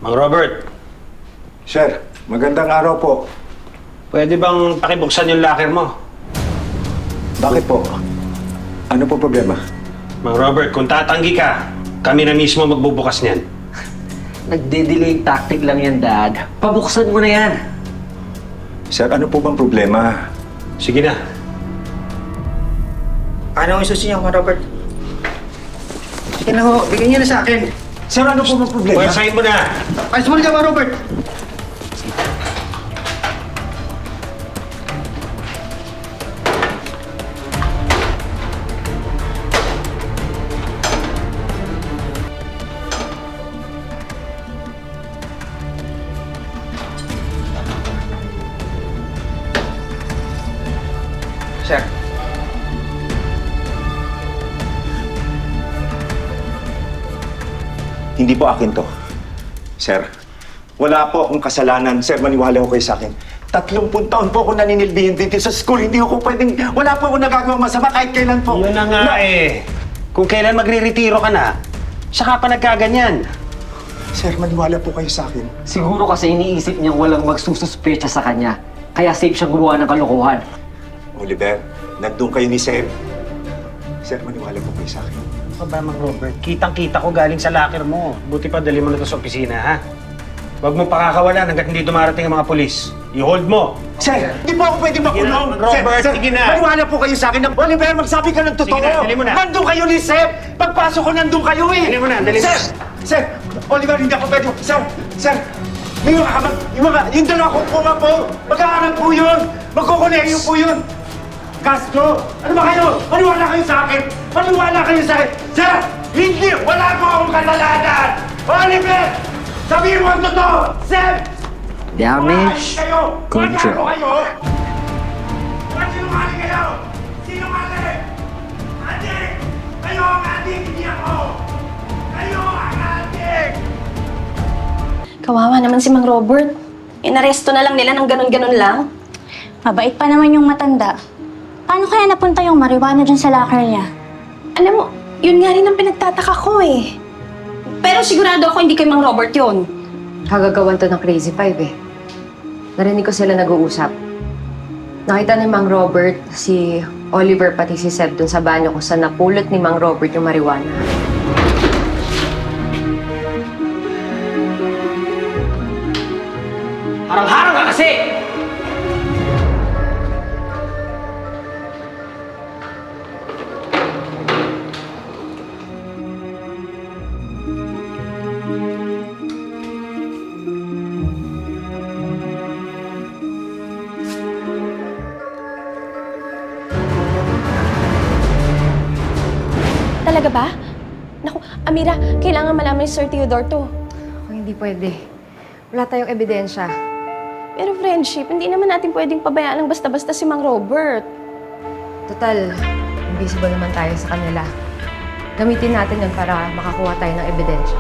Mang Robert, Sir, magandang araw po. pwede bang pakibuksan yung locker mo? Bakit po? Ano po problema? Mang Robert, kung tatanggi ka, kami na mismo magbubukas niyan. Nagde-delay tactic lang yan, Dad. Pabuksan mo na yan. Sir, ano po bang problema? Sige na. Ano ang isusin niyo, Mang Robert? Sige na ho, bigyan niyo na sa akin. Sir, ano po bang problema? Pwersahin mo na! Ayos mo na, Mang Robert! Sir. Hindi po akin to. Sir, wala po akong kasalanan. Sir, maniwala ko kayo sa akin. 30 taon po ako naninilbihin dito sa school. Hindi ko pwedeng... Wala po akong nagagawang masama kahit kailan po. Yun na nga eh. Kung kailan magre-retiro ka na, saka pa nagkaganyan. Sir, maniwala po kayo sa akin. Siguro kasi iniisip niyang walang magsususpecha sa kanya. Kaya safe siyang gumawa ng kalokohan. Oliver, nandun kayo ni Sir. Sir, maniwala po kayo sa akin. Ano ba, Mang Robert? Kitang-kita ko galing sa locker mo. Buti pa dali mo na to sa opisina, ha? Huwag mo pakakawalan hanggat hindi dumarating ang mga polis. I-hold mo! Sir, hindi po ako pwede makulong. Sige na, Robert, Sir, sige na. Maniwala po kayo sa akin. Oliver, magsabi ka ng totoo. Sige na, dali mo na. Nandun kayo ni Sir. Pagpasok ko, nandun kayo eh. Dali mo na, dali mo Sir, na. Sir, Oliver, hindi ako pwede. Sir, yung dalawa kong kuma po, mag-aaral po yun. Magkukuleyo po yun. Castro, ano ba kayo? Maniwala kayo sa akin. Maniwala kayo sa akin. Sir, hindi, wala po akong kasalanan. Oliver, sabihin mo ang totoo. Sir, Damage control. Sinungaling kayo! Sinungaling! Adik! Kayo ang adik, hindi ako! Kayo ang adik! Kawawa naman si Mang Robert. Inaresto na lang nila ng ganun-ganun lang. Mabait pa naman yung matanda. Paano kaya napunta yung marijuana dyan sa locker niya? Alam mo, yun nga rin ang pinagtataka ko eh. Pero sigurado ako hindi kay Mang Robert yun. Kagagawan to ng Crazy Five eh. Narinig ko sila nag-uusap. Nakita ni Mang Robert, si Oliver pati si Seb dun sa banyo kung saan napulot ni Mang Robert yung marijuana. Harang-harang ka kasi! Talaga ba? Naku, Amira, kailangan malaman ni Sir Theodore to. Kung hindi pwede. Wala tayong ebidensya. Pero friendship, hindi naman natin pwedeng pabayaan ng basta-basta si Mang Robert. Total, invisible naman tayo sa kanila. Gamitin natin yun para makakuha tayo ng ebidensya.